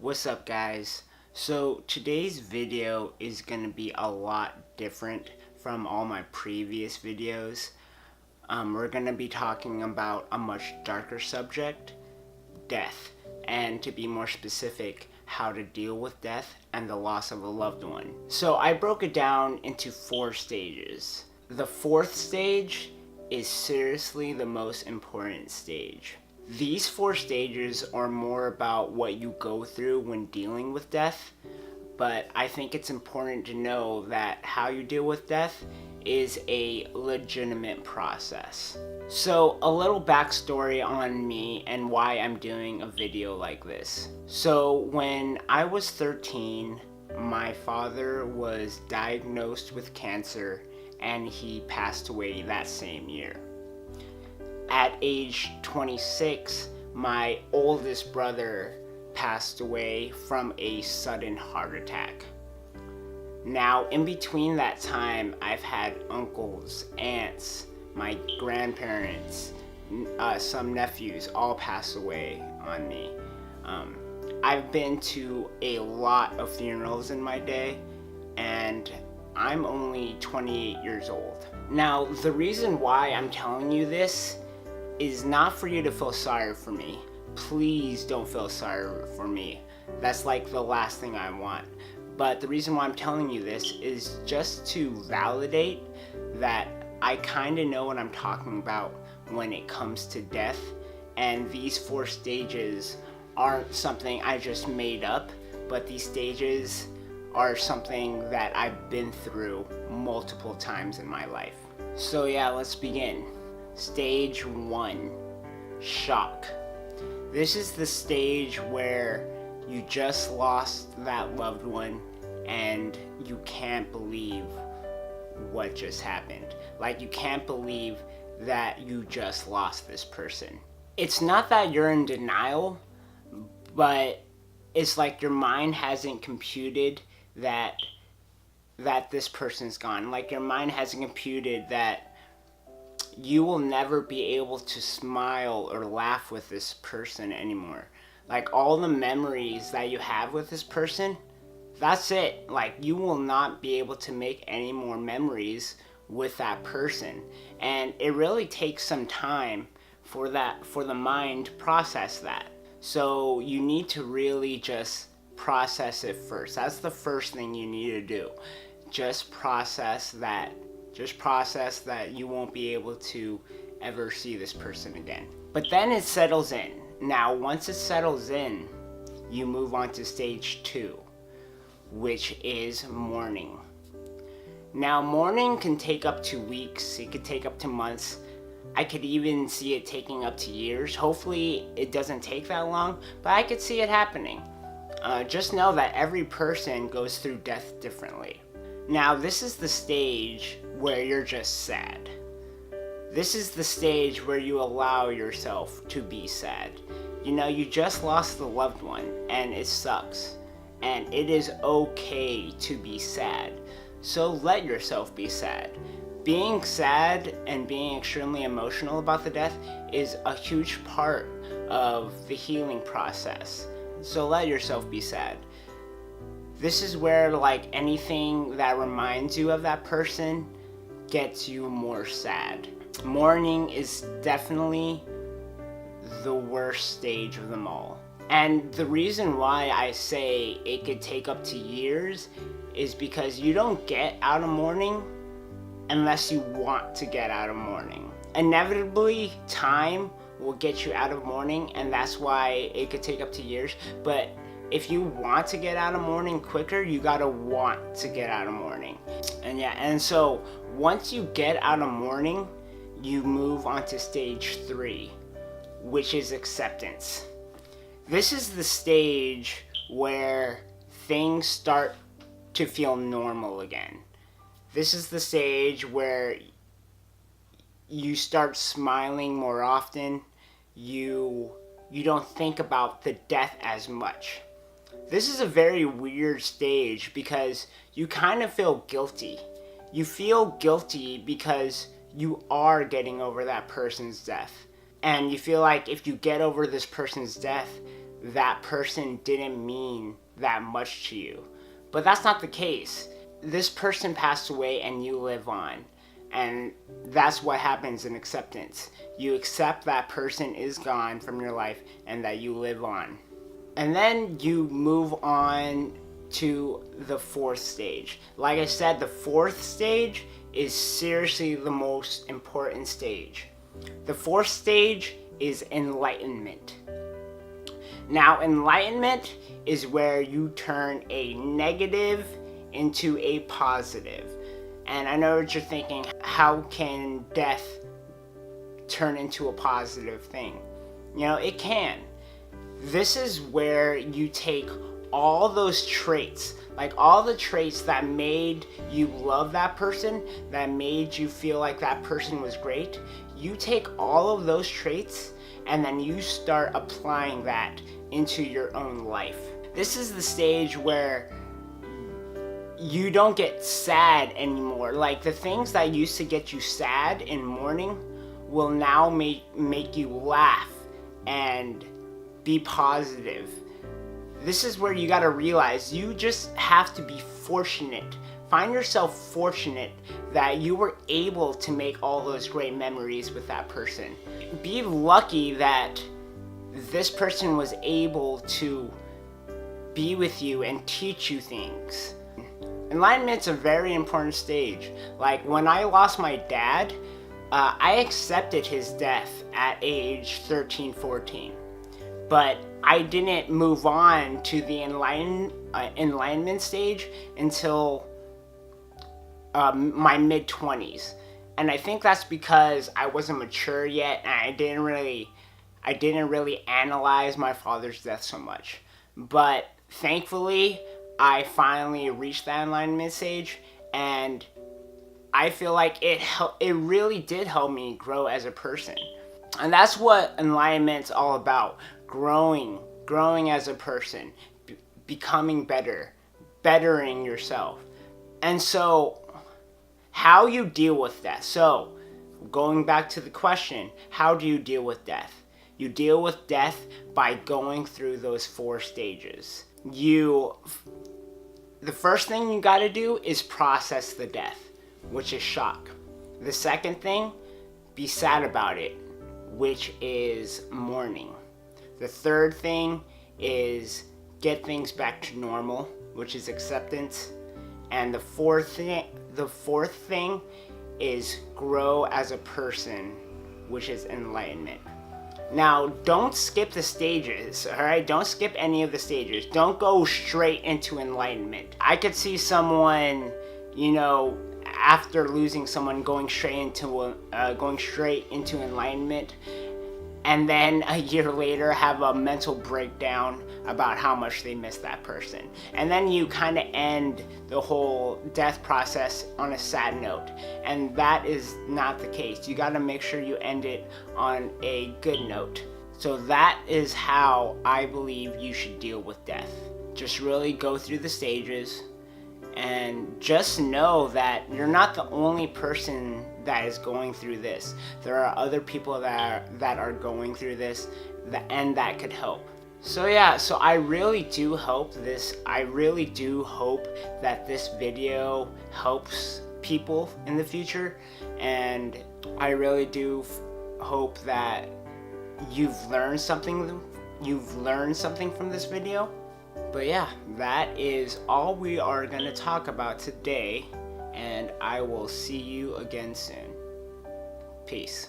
What's up, guys? So today's video is going to be a lot different from all my previous videos. We're going to be talking about a much darker subject, death, and to be more specific, how to deal with death and the loss of a loved one. So I broke it down into 4 stages. The 4th stage is seriously the most important stage. These 4 stages are more about what you go through when dealing with death, but I think it's important to know that how you deal with death is a legitimate process. So a little backstory on me and why I'm doing a video like this. So when I was 13, my father was diagnosed with cancer and he passed away that same year. At age 26, my oldest brother passed away from a sudden heart attack. Now, in between that time, I've had uncles, aunts, my grandparents, some nephews all pass away on me. I've been to a lot of funerals in my day, and I'm only 28 years old. Now, the reason why I'm telling you this is not for you to feel sorry for me. Please don't feel sorry for me. That's like the last thing I want. But the reason why I'm telling you this is just to validate that I kind of know what I'm talking about when it comes to death, and these 4 stages aren't something I just made up, but these stages are something that I've been through multiple times in my life. So yeah, let's begin. Stage 1, shock. This is the stage where you just lost that loved one and you can't believe what just happened. Like, you can't believe that you just lost this person. It's not that you're in denial, but it's like your mind hasn't computed that this person's gone. Like, your mind hasn't computed that you will never be able to smile or laugh with this person anymore. Like, all the memories that you have with this person, that's it. Like, you will not be able to make any more memories with that person. And it really takes some time for the mind to process that. So you need to really just process it first. That's the first thing you need to do. Just process that. Just process that you won't be able to ever see this person again. But then it settles in. Now, once it settles in, you move on to stage 2, which is mourning. Now, mourning can take up to weeks. It could take up to months. I could even see it taking up to years. Hopefully, it doesn't take that long, but I could see it happening. Just know that every person goes through death differently. Now, this is the stage where you're just sad. This is the stage where you allow yourself to be sad. You know, you just lost the loved one, and it sucks. And it is okay to be sad. So let yourself be sad. Being sad and being extremely emotional about the death is a huge part of the healing process. So let yourself be sad. This is where, like, anything that reminds you of that person gets you more sad. Mourning is definitely the worst stage of them all. And the reason why I say it could take up to years is because you don't get out of mourning unless you want to get out of mourning. Inevitably, time will get you out of mourning, and that's why it could take up to years. But if you want to get out of mourning quicker, you gotta want to get out of mourning. And so once you get out of mourning, you move on to stage 3, which is acceptance. This is the stage where things start to feel normal again. This is the stage where you start smiling more often. You don't think about the death as much. This is a very weird stage because you kind of feel guilty. You feel guilty because you are getting over that person's death. And you feel like if you get over this person's death, that person didn't mean that much to you. But that's not the case. This person passed away and you live on. And that's what happens in acceptance. You accept that person is gone from your life and that you live on. And then you move on to the fourth stage. Like I said, the fourth stage is seriously the most important stage. The fourth stage is enlightenment. Now, enlightenment is where you turn a negative into a positive. And I know what you're thinking, how can death turn into a positive thing? You know, it can. This is where you take all those traits, like all the traits that made you love that person, that made you feel like that person was great, you take all of those traits and then you start applying that into your own life. This is the stage where you don't get sad anymore. Like the things that used to get you sad in mourning will now make you laugh and be positive. This is where you gotta realize you just have to be fortunate. Find yourself fortunate that you were able to make all those great memories with that person. Be lucky that this person was able to be with you and teach you things. Enlightenment's a very important stage. Like when I lost my dad, I accepted his death at age 13, 14. But I didn't move on to the enlightenment stage until my mid-20s. And I think that's because I wasn't mature yet and I didn't really analyze my father's death so much. But thankfully, I finally reached that enlightenment stage, and I feel like it really did help me grow as a person. And that's what enlightenment's all about. Growing as a person, becoming better, bettering yourself. And so, how you deal with death. So, going back to the question, how do you deal with death? You deal with death by going through those 4 stages. The first thing you gotta do is process the death, which is shock. The second thing, be sad about it, which is mourning. The third thing is get things back to normal, which is acceptance. And the fourth thing is grow as a person, which is enlightenment. Now, don't skip the stages, alright? Don't skip any of the stages. Don't go straight into enlightenment. I could see someone, after losing someone going straight into enlightenment, and then a year later have a mental breakdown about how much they miss that person. And then you kind of end the whole death process on a sad note. And that is not the case. You got to make sure you end it on a good note. So that is how I believe you should deal with death. Just really go through the stages and just know that you're not the only person that is going through this. There are other people that are going through this and that could help. So yeah, so I really do hope that this video helps people in the future, and I really do hope that you've learned something from this video. But yeah, that is all we are going to talk about today, and I will see you again soon. Peace.